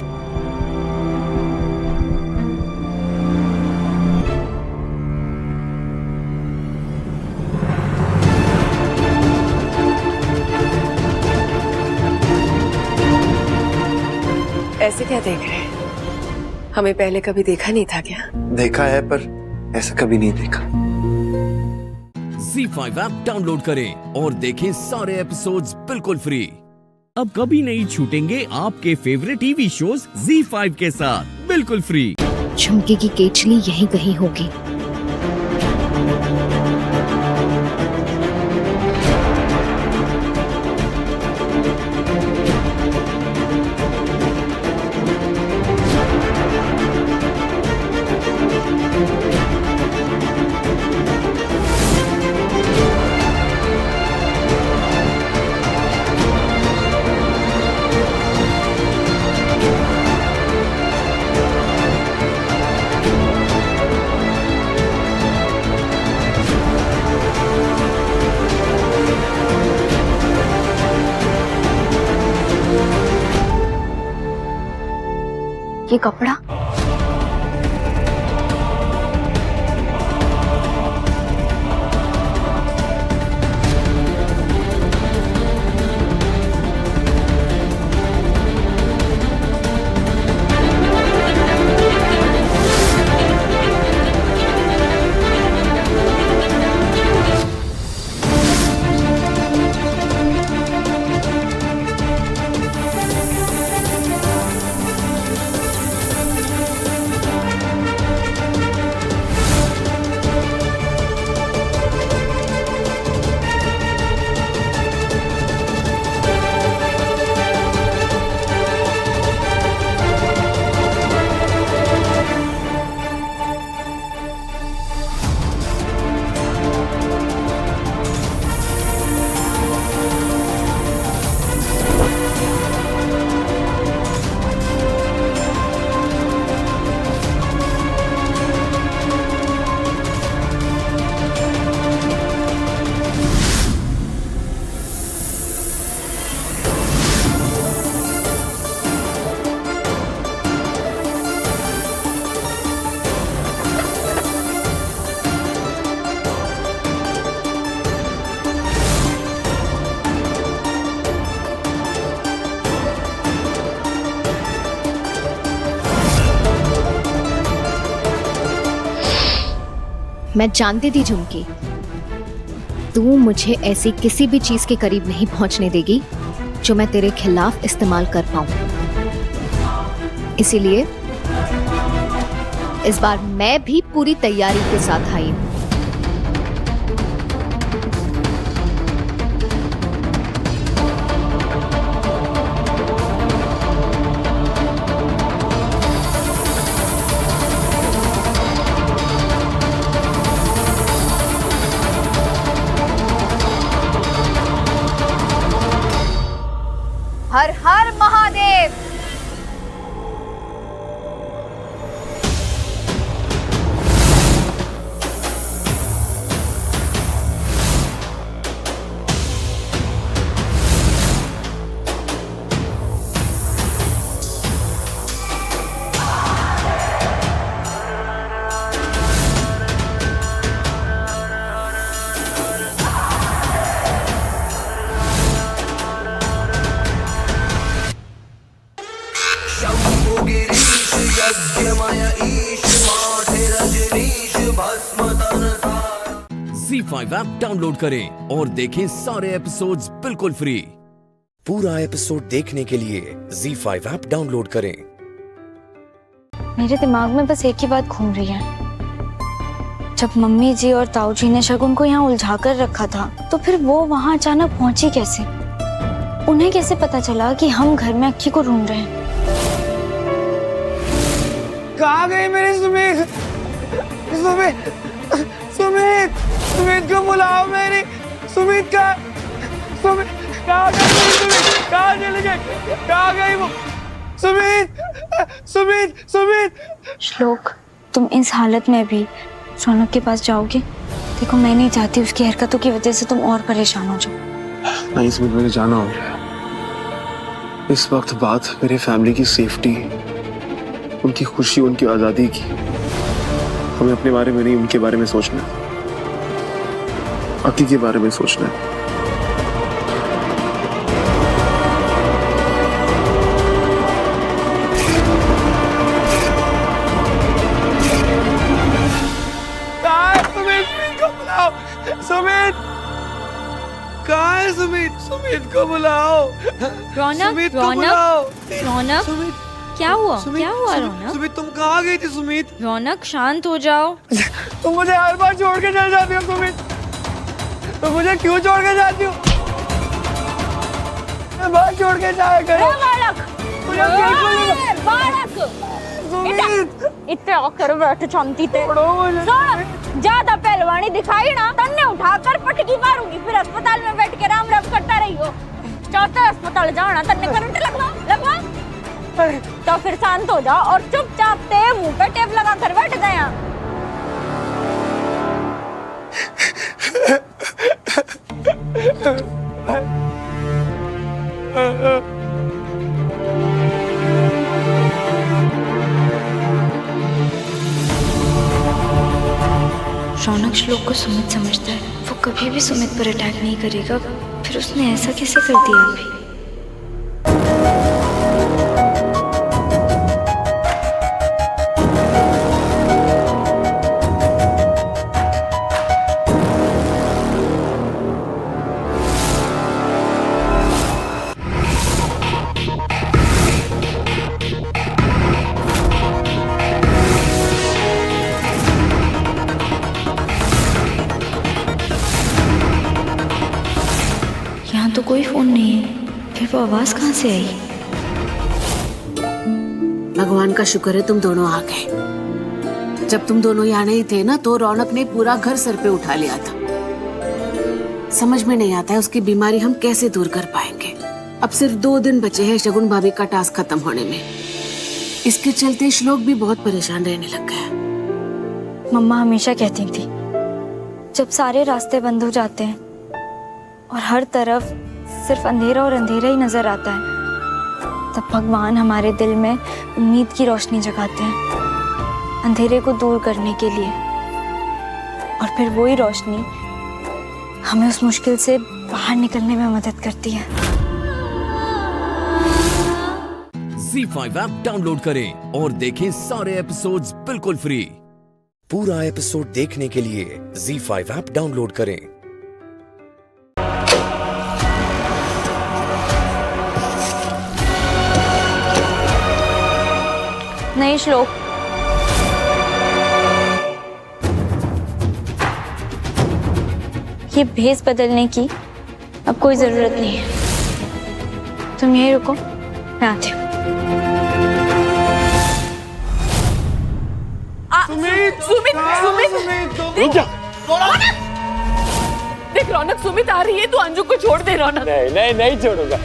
[SPEAKER 16] ऐसे क्या देख रहे हैं? हमें पहले कभी देखा नहीं था क्या?
[SPEAKER 6] देखा है पर ऐसा कभी नहीं देखा।
[SPEAKER 1] Z5 ऐप डाउनलोड करें और देखें सारे एपिसोड्स बिल्कुल फ्री। अब कभी नहीं छूटेंगे आपके फेवरेट टीवी शोज Z5 के साथ बिल्कुल फ्री।
[SPEAKER 15] झुमकी की केचली यहीं कहीं होगी। ये कपड़ा मैं जानती थी झुमकी, तू मुझे ऐसी किसी भी चीज के करीब नहीं पहुंचने देगी जो मैं तेरे खिलाफ इस्तेमाल कर पाऊं। इसीलिए इस बार मैं भी पूरी तैयारी के साथ आई हूं। हर हर महादेव।
[SPEAKER 1] Z5 ऐप डाउनलोड करें और देखें सारे एपिसोड्स बिल्कुल फ्री।
[SPEAKER 12] पूरा एपिसोड देखने के लिए ZEE5 ऐप डाउनलोड करें।
[SPEAKER 18] मेरे दिमाग में बस एक ही बात घूम रही है। जब मम्मी जी और ताऊ जी ने शगुन को यहाँ उलझा कर रखा था, तो फिर वो वहाँ अचानक पहुंची कैसे? उन्हें कैसे पता चला कि हम घर में अक्की को ढूंढ रहे हैं?
[SPEAKER 19] कहाँ गई मेरी सुमित? सुमित सुमित सुमित को बुलाओ मेरी। सुमित का सुमित कहाँ गई मेरी सुमित? कहाँ चली गई? कहाँ गई वो? सुमित सुमित सुमित।
[SPEAKER 18] श्लोक, तुम इस हालत में भी रौनक के पास जाओगे? देखो, मैं नहीं चाहती उसकी हरकतों की वजह से तुम और परेशान हो जाओ।
[SPEAKER 6] नहीं सुमित, मुझे जाना होगा। इस वक्त बात मेरे फैमिली की सेफ्टी, उनकी खुशी, उनकी आजादी की। हमें अपने बारे में नहीं, उनके बारे में सोचना है, अक्की के बारे में सोचना है।
[SPEAKER 19] सुमित कहाँ है? सुमित सुमित को बुलाओ।
[SPEAKER 17] रौनक रौनक क्या हुआ? क्या हुआ रौनक?
[SPEAKER 19] सुमित तुम कहाँ गई थी? सुमित
[SPEAKER 17] रौनक शांत हो जाओ।
[SPEAKER 19] तुम मुझे हर बार छोड़ के चल जाती हो सुमित। तुम मुझे क्यों छोड़ के जाती हो? बाहर छोड़ के जाया करो।
[SPEAKER 17] इतने आकर बैठ शांति ते। ज्यादा पहलवानी दिखाई ना, तन्ने उठाकर पटकी मारूंगी। फिर अस्पताल में बैठ के राम राम करता रही हो। चाहते अस्पताल जाना, तन्ने करंट लगवा तो फिर शांत हो जाओ और चुपचाप ते मुंह पे टेप लगा कर बैठ गया।
[SPEAKER 18] रौनक श्लोक को सुमित समझता है। वो कभी भी सुमित पर अटैक नहीं करेगा। फिर उसने ऐसा कैसे कर दिया अभी? तो कोई फोन नहीं है, फिर वो आवाज कहाँ से आई?
[SPEAKER 7] भगवान का शुक्र है तुम दोनों आ गए। जब तुम दोनों यहाँ नहीं थे ना, तो रौनक ने पूरा घर सर पे उठा लिया था। समझ में नहीं आता है उसकी बीमारी हम कैसे दूर कर पाएंगे। अब सिर्फ 2 दिन बचे हैं शगुन भाभी का टास्क खत्म होने में। इसके चलते श्लोक भी बहुत परेशान रहने लग गया।
[SPEAKER 18] मम्मा हमेशा कहती थी, जब सारे रास्ते बंद हो जाते हैं और हर तरफ सिर्फ अंधेरा और अंधेरा ही नजर आता है, तब भगवान हमारे दिल में उम्मीद की रोशनी जगाते हैं, अंधेरे को दूर करने के लिए। और फिर वही रोशनी हमें उस मुश्किल से बाहर निकलने में मदद करती है।
[SPEAKER 1] ZEE5 ऐप डाउनलोड करें और देखें सारे एपिसोड्स बिल्कुल फ्री।
[SPEAKER 12] पूरा एपिसोड देखने के लिए ZEE5 ऐप डाउनलोड करें।
[SPEAKER 18] नहीं श्लोक, ये भेस बदलने की अब कोई जरूरत नहीं है। तुम यहीं रुको, मैं आती हूँ।
[SPEAKER 17] सुमित देख रौनक, सुमित आ रही है, तू अंजू को छोड़ दे। रौनक
[SPEAKER 19] नहीं छोड़ूंगा।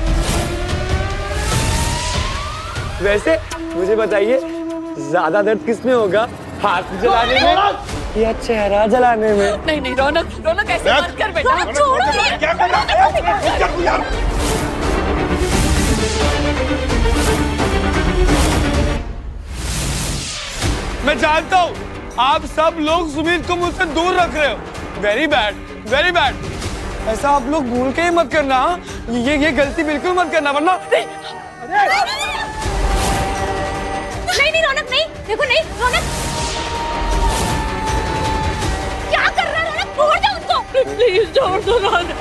[SPEAKER 19] वैसे मुझे बताइए, ज्यादा दर्द किसमें होगा, हाथ जलाने में या चेहरा जलाने में?
[SPEAKER 17] नहीं रौनक ऐसे मत कर बेटा।
[SPEAKER 19] क्या कर रहा है? मैं जानता हूँ आप सब लोग सुमित को मुझसे दूर रख रहे हो। Very bad, very bad. ऐसा आप लोग भूल के ही मत करना। ये गलती बिल्कुल मत करना, वरना
[SPEAKER 17] नहीं रौनक, नहीं देखो, नहीं रौनक, क्या कर रहा है रौनक? छोड़ दो उसको प्लीज, छोड़ दो रौनक।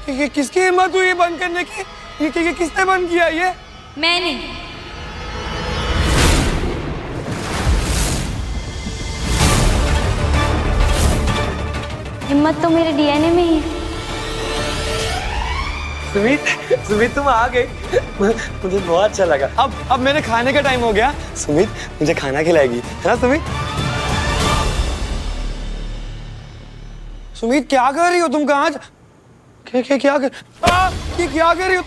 [SPEAKER 19] किसकी हिम्मत हुई बंद करने की? ये किसने बंद किया ये?
[SPEAKER 18] मैंने। हिम्मत तो मेरे डीएनए में ही है।
[SPEAKER 19] सुमित तुम आ गई, मुझे बहुत अच्छा लगा। अब मेरे खाने का टाइम हो गया। सुमित मुझे खाना खिलाएगी, है ना सुमित? सुमित क्या कर रही हो तुम? कहाँ क्या कर रही हो?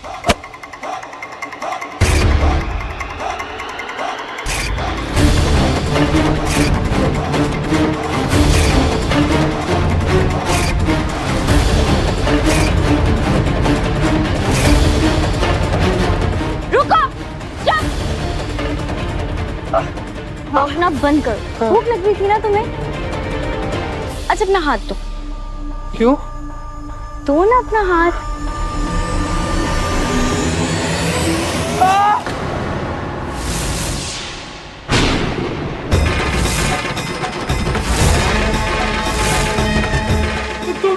[SPEAKER 18] भागना बंद करो। भूख लग रही थी ना तुम्हें? अच्छा अपना हाथ दो।
[SPEAKER 19] क्यों?
[SPEAKER 18] दो ना अपना हाथ।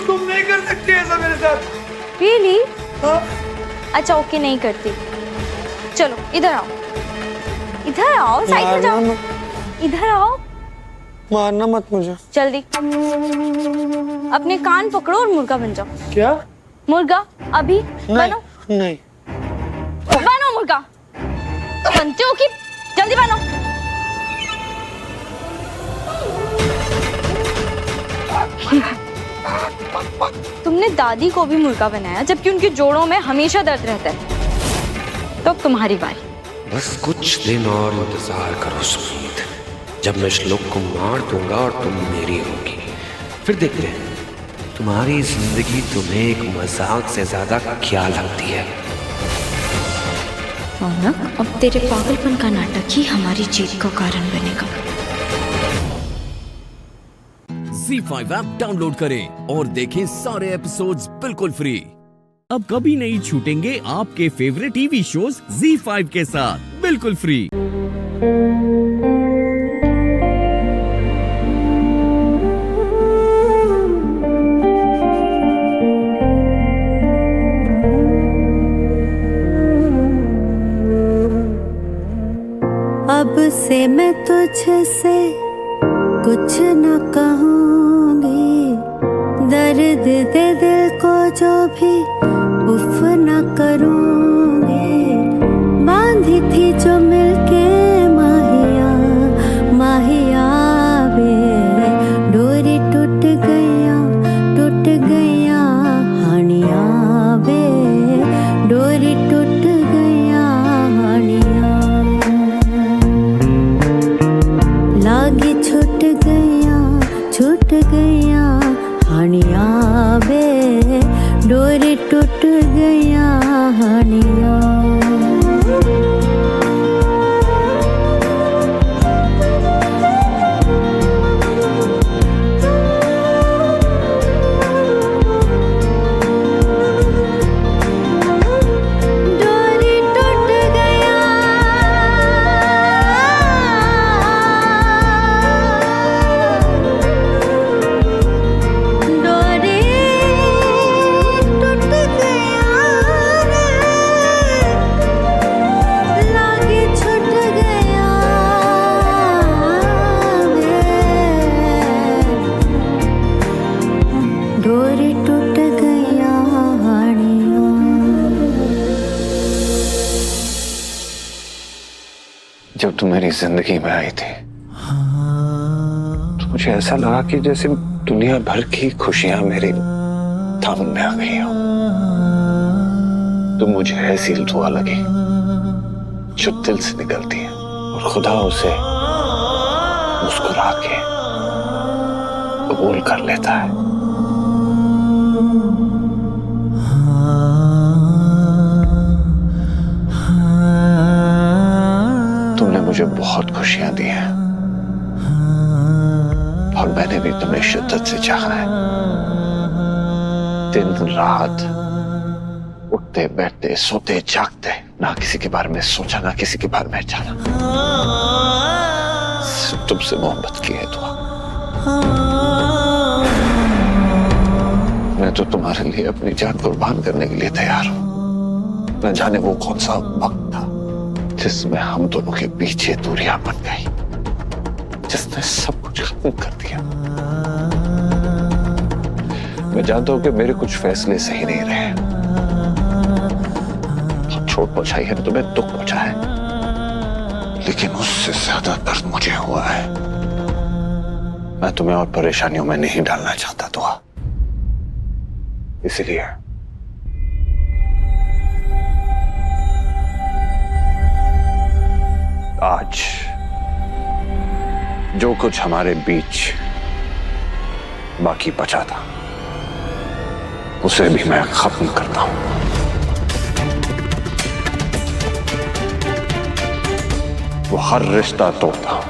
[SPEAKER 19] तुम नहीं कर सकती ऐसा मेरे साथ।
[SPEAKER 18] Really? अच्छा ओके, नहीं करती। चलो इधर आओ, इधर आओ, साइड में जाओ, इधर आओ।
[SPEAKER 19] मारना मत मुझे।
[SPEAKER 18] जल्दी अपने कान पकड़ो और मुर्गा बन जाओ।
[SPEAKER 19] क्या?
[SPEAKER 18] मुर्गा अभी बनो।
[SPEAKER 19] नहीं
[SPEAKER 18] बनो मुर्गा। बनते हो कि? जल्दी बनो। तुमने दादी को भी मुर्गा बनाया जबकि उनके जोड़ों में हमेशा दर्द रहता है। तो अब तुम्हारी बारी।
[SPEAKER 2] बस कुछ दिन और इंतजार करो सुमीत, जब मैं श्लोक को मार दूंगा और तुम मेरी होगी। फिर देखते हैं तुम्हारी जिंदगी तुम्हें एक मजाक से ज्यादा क्या लगती है।
[SPEAKER 18] रौनक, अब तेरे पागलपन का नाटक ही हमारी जीत का कारण बनेगा।
[SPEAKER 1] Z5 ऐप डाउनलोड करें और देखें सारे एपिसोड्स बिल्कुल फ्री। अब कभी नहीं छूटेंगे आपके फेवरेट टीवी शोज Z5 के साथ बिल्कुल फ्री।
[SPEAKER 11] अब से मैं तुझसे कुछ न कहूँगी, दर्द दे दिल को जो भी उफ न करूँगी। बांधी थी जो मिलके माहिया माहिया बे, डोरी टूट गया हानिया बे, डोरी टूट गया हानिया। लागी छूट गया हानिया बे, डोरी टूट गया हानिया।
[SPEAKER 6] जब तुम मेरी जिंदगी में आई थी तो मुझे ऐसा लगा कि जैसे दुनिया भर की खुशियां मेरे दामन में आ गई हो। तुम मुझे ऐसी दुआ लगी जो दिल से निकलती है और खुदा उसे मुस्कुरा के कबूल कर लेता है। तुमने मुझे बहुत खुशियां दी हैं और मैंने भी तुम्हें शिद्दत से चाहा है। दिन रात उठते बैठते सोते जागते ना किसी के बारे में सोचा ना किसी के बारे में जाना, सिर्फ तुमसे मोहब्बत की है दुआ। मैं मैं तो तुम्हारे लिए अपनी जान कुर्बान करने के लिए तैयार हूं। न जाने वो कौन सा वक्त था जिसमें हम दोनों के पीछे दूरियां बन गई, जिसने सब कुछ खत्म कर दिया। मैं जानता हूं कि मेरे कुछ फैसले सही नहीं रहे, तो चोट पहुंचाई है, तुम्हें दुख पहुंचा है, लेकिन उससे ज्यादा दर्द मुझे हुआ है। मैं तुम्हें और परेशानियों में नहीं डालना चाहता दुआ, इसलिए आज जो कुछ हमारे बीच बाकी बचा था उसे भी मैं खत्म करता हूं। वो हर रिश्ता तोड़ता हूं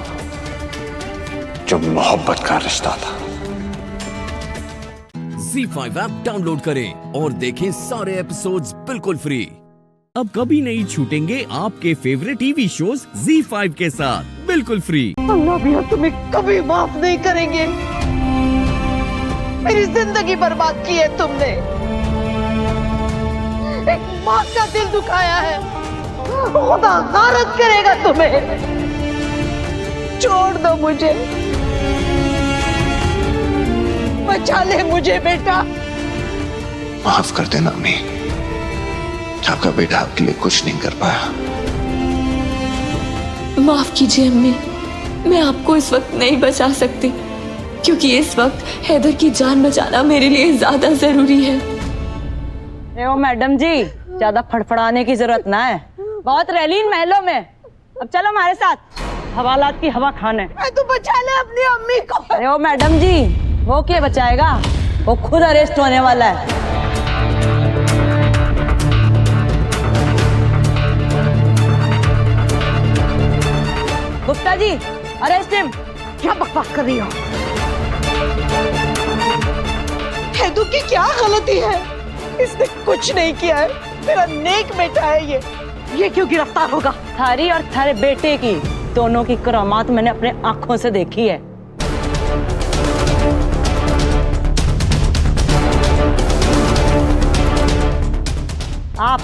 [SPEAKER 6] जो मोहब्बत का रिश्ता था।
[SPEAKER 1] Z5 ऐप डाउनलोड करें और देखें सारे एपिसोड्स बिल्कुल फ्री। अब कभी नहीं छूटेंगे आपके फेवरेट टीवी शोज Z5 के साथ बिल्कुल फ्री।
[SPEAKER 7] अल्लाह भैया तुम्हें कभी माफ नहीं करेंगे। मेरी जिंदगी बर्बाद की है तुमने। एक माँ का दिल दुखाया है, खुदा गारत करेगा तुम्हें। छोड़ दो मुझे, बचा ले मुझे बेटा।
[SPEAKER 6] माफ कर देना अम्मी, आपका बेटा आपके लिए कुछ नहीं कर पाया।
[SPEAKER 16] माफ कीजिए अम्मी, मैं आपको इस वक्त नहीं बचा सकती, क्योंकि इस वक्त हैदर की जान बचाना मेरे लिए ज्यादा जरूरी है।
[SPEAKER 7] ओ मैडम जी, ज्यादा फड़फड़ाने की जरूरत ना है, बहुत रैलीन महलों में। अब चलो हमारे साथ हवालात की हवा खाने। तू बचा ले अपनी अम्मी को। अरे ओ मैडम जी, वो क्या बचाएगा, वो खुद अरेस्ट होने वाला है। Gupta ji, arrest him. क्या बकवास कर रही हो? हैदू की क्या गलती है? इसने कुछ नहीं किया है, मेरा नेक बेटा है ये क्यों गिरफ्तार होगा? थारी और थारे बेटे की दोनों की करामात मैंने अपने आंखों से देखी है। आप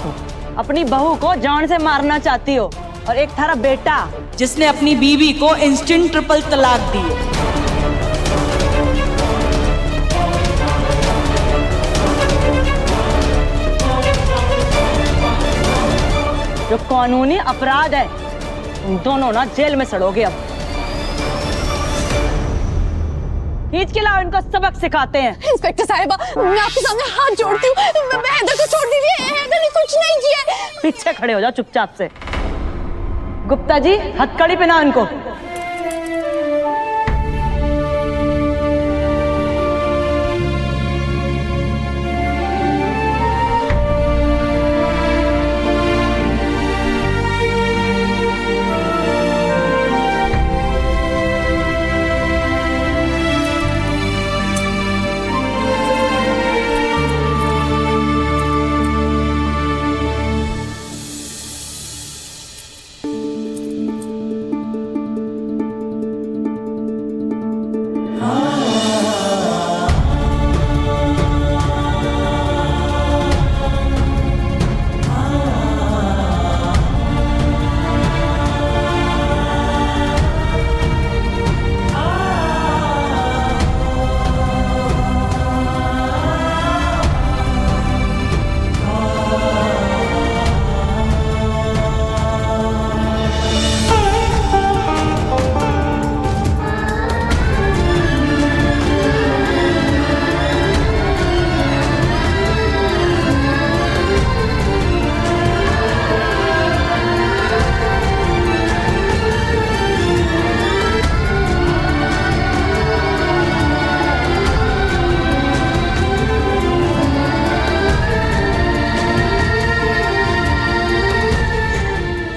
[SPEAKER 7] अपनी बहू को जान से मारना चाहती हो, और एक थारा बेटा जिसने अपनी बीवी को इंस्टेंट ट्रिपल तलाक दी है। जो कानूनी अपराध है, तुम दोनों ना जेल में सड़ोगे। अब खींच के लाओ, इनको सबक सिखाते हैं।
[SPEAKER 16] इंस्पेक्टर साहिबा, मैं आपके सामने हाथ जोड़ती हूँ, मैं हैदर को छोड़ दीजिए, हैदर ने कुछ नहीं किया।
[SPEAKER 7] पीछे खड़े हो जाओ चुपचाप से। गुप्ता जी, हथकड़ी पहनाओ इनको।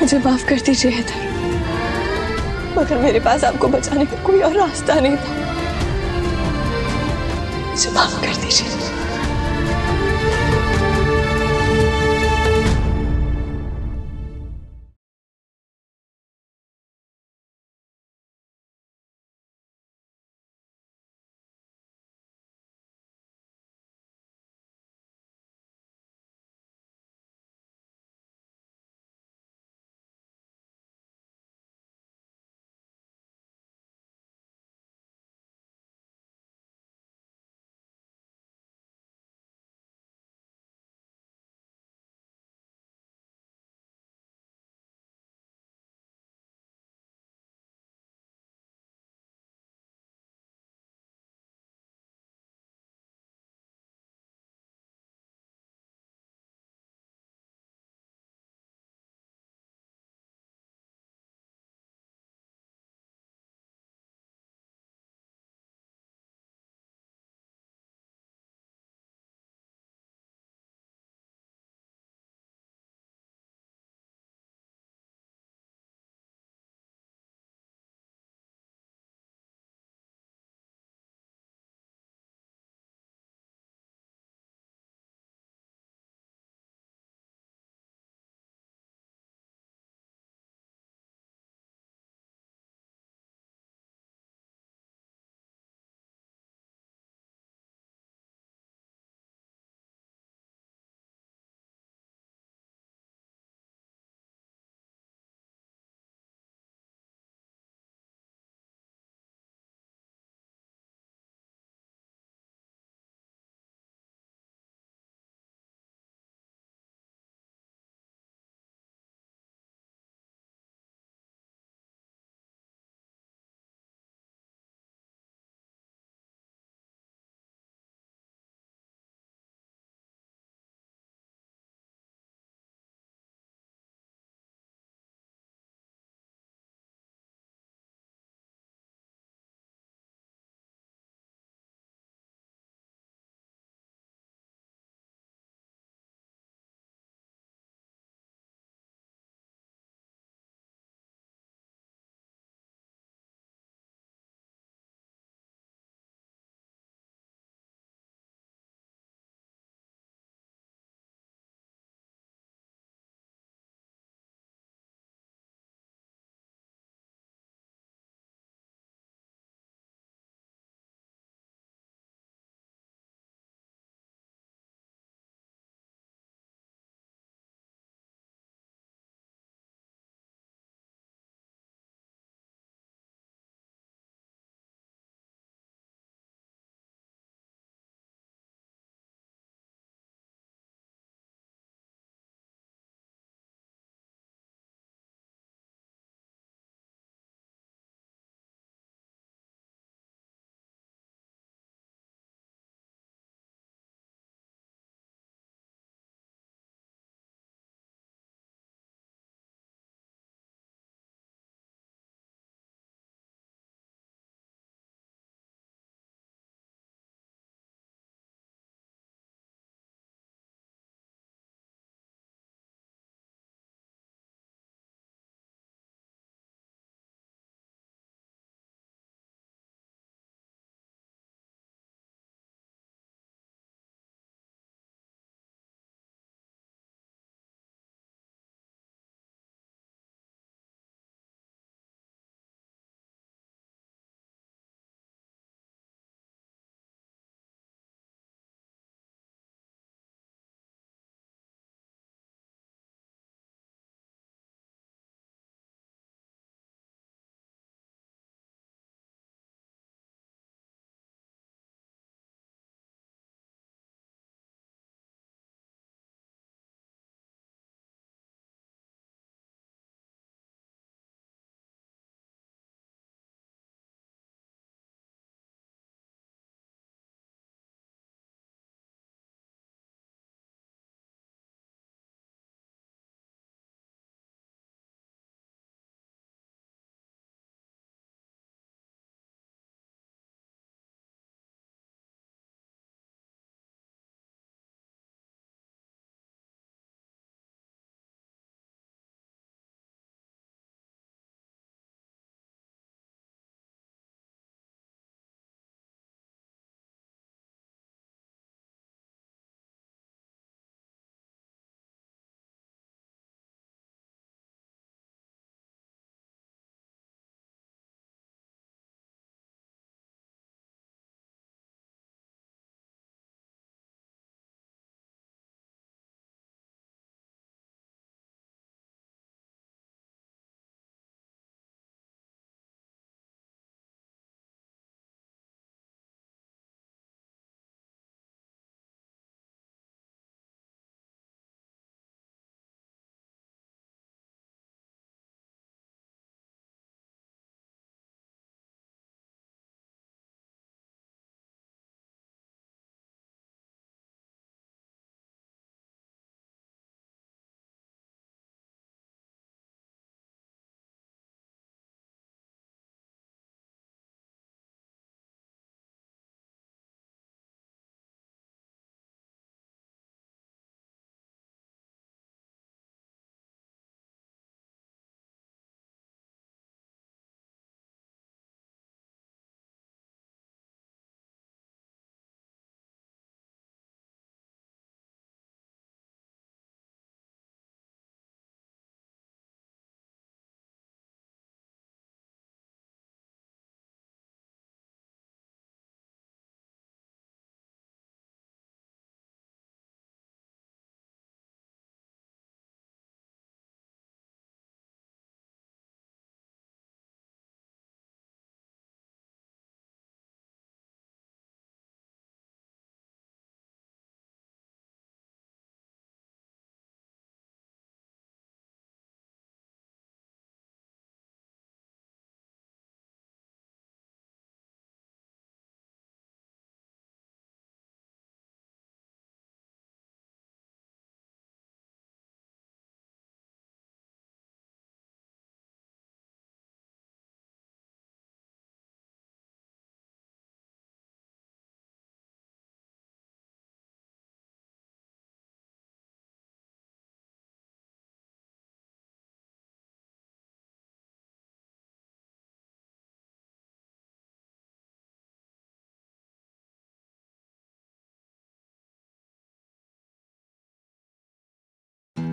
[SPEAKER 16] मुझे माफ कर दीजिए हैदर, मगर मेरे पास आपको बचाने का कोई और रास्ता नहीं था। मुझे माफ कर दीजिए।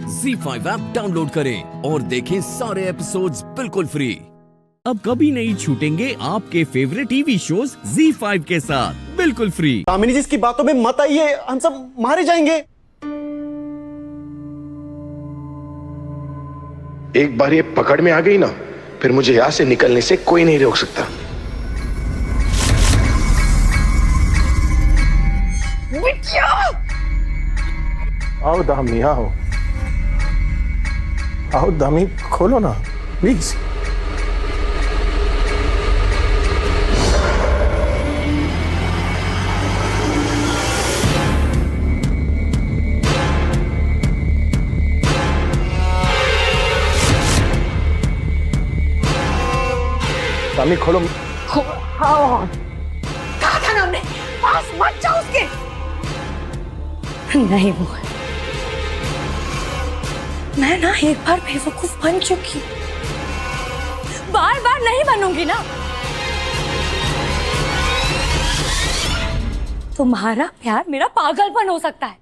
[SPEAKER 1] Z5 ऐप डाउनलोड करें और देखें सारे एपिसोड्स बिल्कुल फ्री। अब कभी नहीं छूटेंगे आपके फेवरेट टीवी शोज Z5 के साथ बिल्कुल फ्री।
[SPEAKER 20] दामिनी जी इसकी बातों में मत आइए, हम सब मारे जाएंगे।
[SPEAKER 10] एक बार ये पकड़ में आ गई ना, फिर मुझे यहां से निकलने से कोई नहीं रोक सकता। आओ दामिनी, आओ आओ दामिनी, खोलो ना प्लीज। दामिनी खोलो।
[SPEAKER 5] कहा था ना हमने, पास मत जाओ उसके। नहीं वो मैं ना एक बार बेवकूफ बन चुकी, बार बार नहीं बनूंगी ना। तुम्हारा प्यार मेरा पागलपन हो सकता है,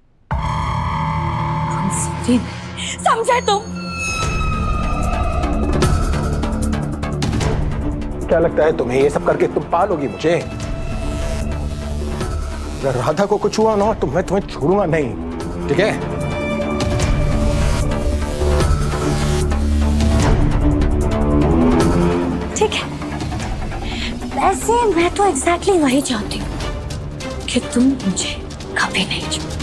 [SPEAKER 5] समझे तुम?
[SPEAKER 10] क्या लगता है तुम्हें ये सब करके तुम पालोगी मुझे? अगर राधा को कुछ हुआ ना तो मैं तुम्हें छोड़ूंगा नहीं, ठीक है?
[SPEAKER 5] ठीक है, वैसे मैं तो एग्जैक्टली वही चाहती हूँ कि तुम मुझे कभी नहीं छोड़ो।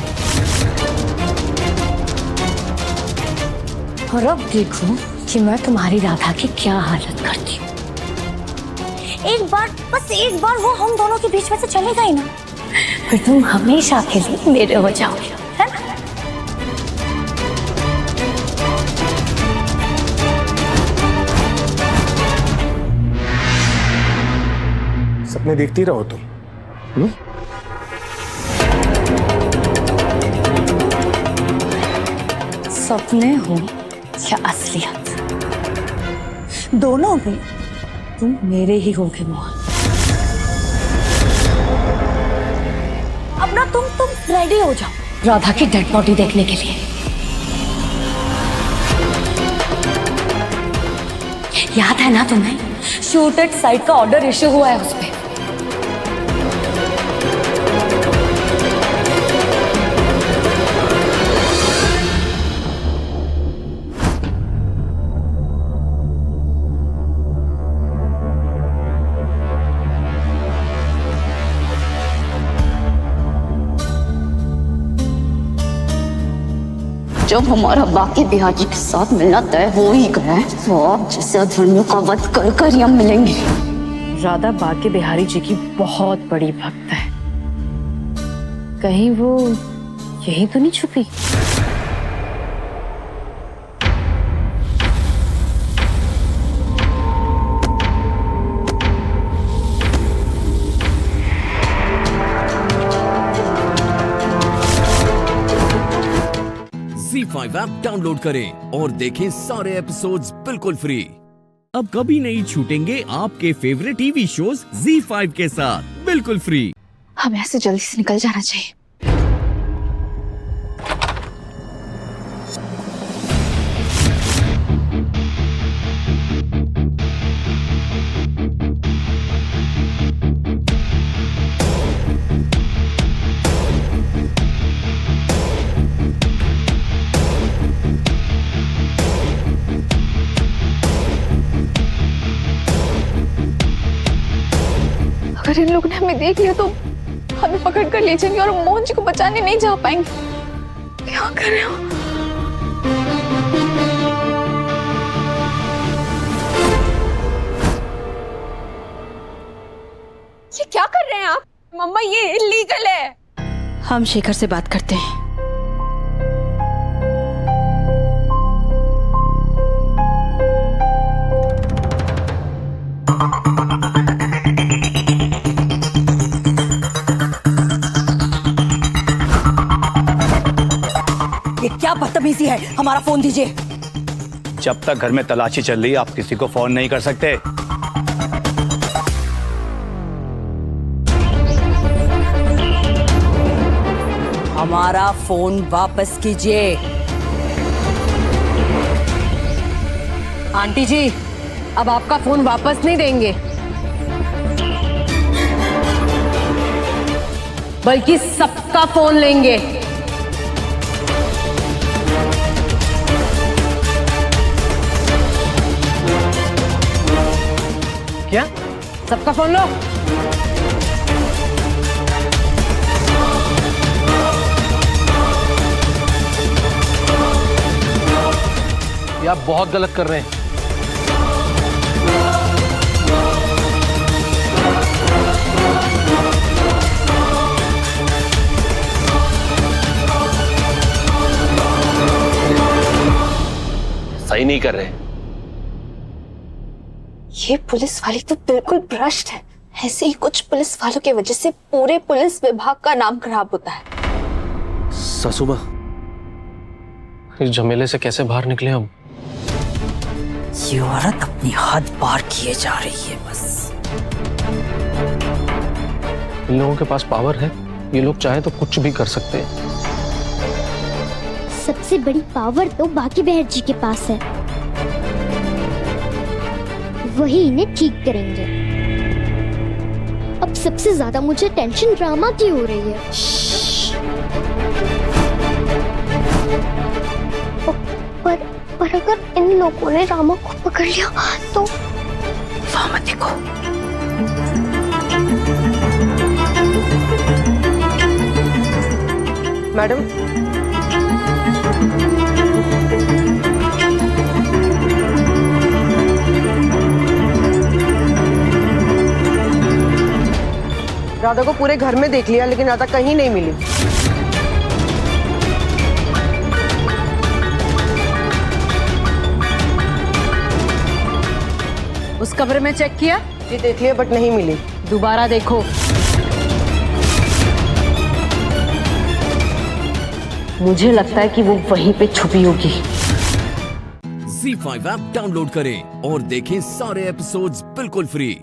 [SPEAKER 5] और अब देखो कि मैं तुम्हारी राधा की क्या हालत करती हूँ। एक बार, बस एक बार वो हम दोनों के बीच में से चले गई ना, फिर तुम हमेशा के लिए मेरे हो जाओगे, है ना?
[SPEAKER 10] सपने देखती रहो तुम।
[SPEAKER 5] सपने हो या असलियत, दोनों में तुम मेरे ही होगे मोहन। अब ना तुम रेडी हो जाओ राधा की डेड बॉडी देखने के लिए। याद है ना तुम्हें, शूट एट साइट का ऑर्डर इश्यू हुआ है उस पे।
[SPEAKER 21] जब हमारा बाकी बिहाजी के साथ मिलना तय हो ही गया है, तो आप जैसे अधर्मियों का वध कर कर हम मिलेंगे।
[SPEAKER 13] राधा बाके बिहारी जी की बहुत बड़ी भक्त है, कहीं वो यही तो नहीं छुपी?
[SPEAKER 1] Z5 ऐप डाउनलोड करें और देखें सारे एपिसोड्स बिल्कुल फ्री। अब कभी नहीं छूटेंगे आपके फेवरेट टीवी शोज Z5 के साथ बिल्कुल फ्री।
[SPEAKER 15] हमें ऐसे जल्दी से निकल जाना चाहिए। अगर इन लोगों ने हमें देख लिया तो हमें पकड़ कर ले जाएंगे और मोहन जी को बचाने नहीं जा पाएंगे। क्या कर रहे हो?
[SPEAKER 17] ये क्या कर रहे हैं आप? मम्मा ये इल्लीगल है।
[SPEAKER 5] हम शेखर से बात करते हैं। ये क्या बदतमीजी है? हमारा फोन दीजिए।
[SPEAKER 22] जब तक घर में तलाशी चल रही है आप किसी को फोन नहीं कर सकते।
[SPEAKER 5] हमारा फोन वापस कीजिए।
[SPEAKER 4] आंटी जी, अब आपका फोन वापस नहीं देंगे, बल्कि सबका फोन लेंगे।
[SPEAKER 8] क्या?
[SPEAKER 4] सबका फोन लो।
[SPEAKER 8] ये आप बहुत गलत कर रहे हैं।
[SPEAKER 2] सही नहीं कर रहे।
[SPEAKER 9] ये पुलिस वाली तो बिल्कुल भ्रष्ट है। ऐसे ही कुछ पुलिस वालों की वजह से पूरे पुलिस विभाग का नाम खराब होता है।
[SPEAKER 2] सासू माँ,
[SPEAKER 8] इस झमेले से कैसे बाहर निकले हम?
[SPEAKER 7] ये औरत अपनी हद पार किए जा रही है बस।
[SPEAKER 8] इन लोगों के पास पावर है, ये लोग चाहे तो कुछ भी कर सकते हैं।
[SPEAKER 21] सबसे बड़ी पावर तो बाकी बहर जी के पास है, वही इन्हें ठीक करेंगे। अब सबसे ज्यादा मुझे टेंशन ड्रामा की हो रही है। पर अगर इन लोगों ने रामा को पकड़ लिया तो
[SPEAKER 7] वहां मत देखो।
[SPEAKER 4] मैडम, राधा को पूरे घर में देख लिया लेकिन राधा कहीं नहीं मिली। उस कमरे में चेक किया? जी देख लिया बट नहीं मिली। दोबारा देखो। मुझे लगता है कि वो वहीं पे छुपी होगी।
[SPEAKER 1] ZEE5 ऐप डाउनलोड करें और देखें सारे एपिसोड्स बिल्कुल फ्री।